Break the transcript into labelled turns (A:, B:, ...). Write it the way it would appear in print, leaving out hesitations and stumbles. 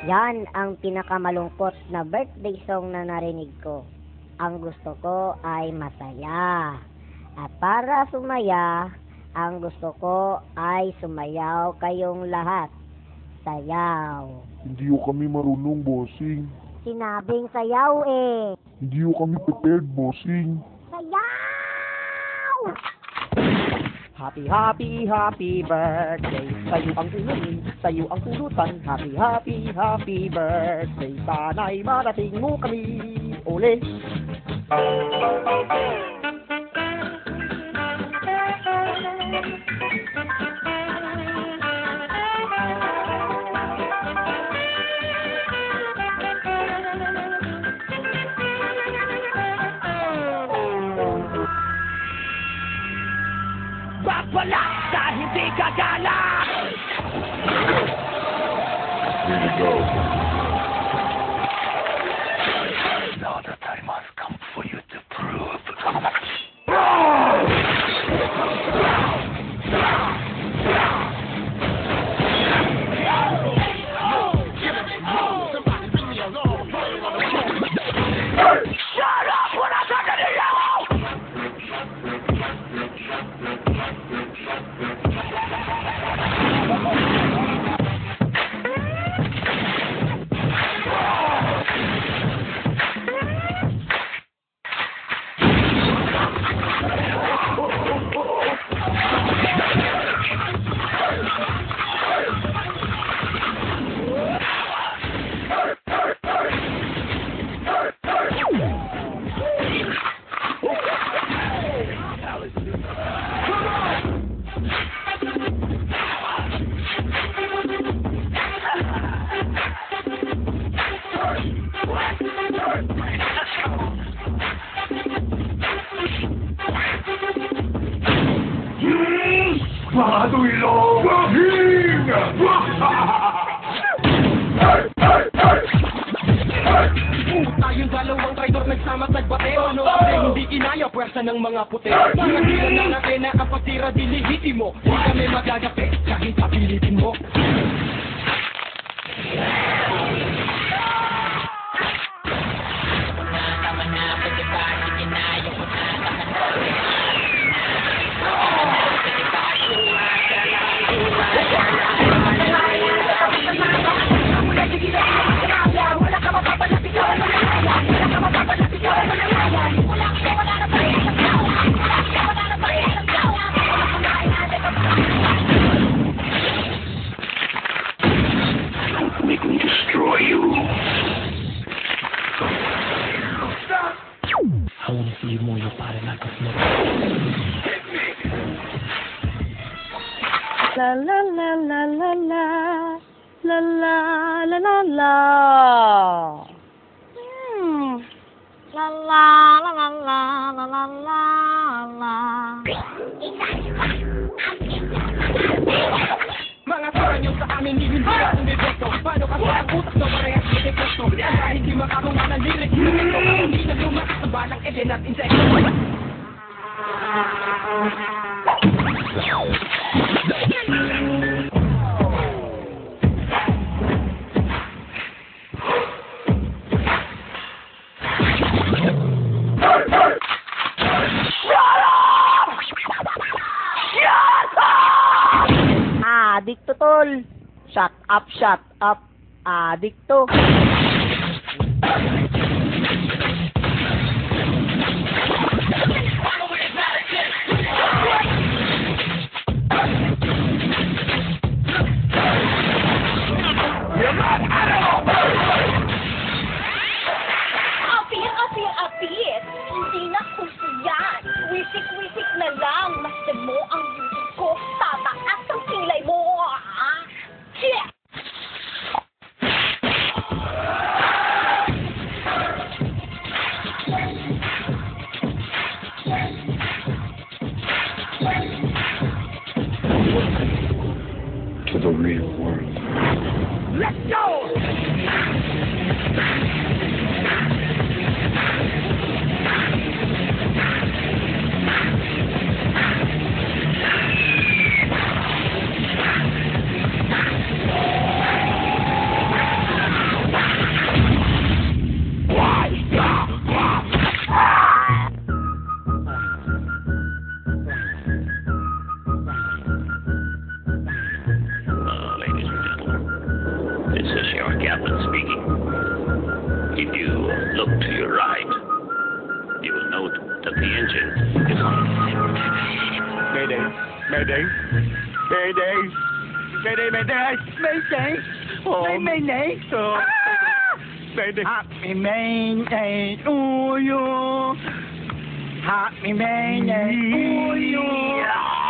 A: Yan ang pinakamalungkot na birthday song na narinig ko. Ang gusto ko ay masaya. At para sumaya, ang gusto ko ay sumayaw kayong lahat. Sayaw.
B: Hindi ko kami marunong, bossing.
A: Sinabing sayaw eh.
B: Hindi ko kami prepared, bossing.
A: Sayaw!
C: Happy, happy, happy birthday. Sa'yo ang inumin, sa'yo ang pulutan. Happy, happy, happy birthday. Sana'y marating mo kami. Ole!
D: Wala sa hindi kagala.
B: Here we go.
D: Now the time has come for you to prove. Shut up when I'm talking to you! Mga dulo! Wahing! Tayong dalawang traidor nagsama't nagbateo. No, hindi kinaya pwersa ng mga puti. Mga tira na natin na kapag tira dinihitin mo. Di kami magagapi kahit pabilitin mo. Make me destroy you. I want to see you move your body like a snake.
E: La la la la la la la la la la la. La la la la la la la la.
D: Mga karanyo sa amin, hindi ako nilito. Paano ka sa utak na parehas na dekosto? Kaya hindi makakunga ng lirik. Hindi na lumakas sa balang eden at insekto.
C: Adikto tol. Shut up, shut up. Adikto.
E: Apir. Hindi na kuso yan. Wisik-wisik na lang. Masdan mo ang YouTube ko. Tataas ang kilay mo. Shit!
B: To the real world.
D: Let's go!
F: your captain speaking. If you look to your right, you will note that the engine is on.
D: Mayday! Mayday! Mayday! Mayday! Mayday! Mayday! Mayday! Mayday!
C: Happy Mayday to you. Happy Mayday to you.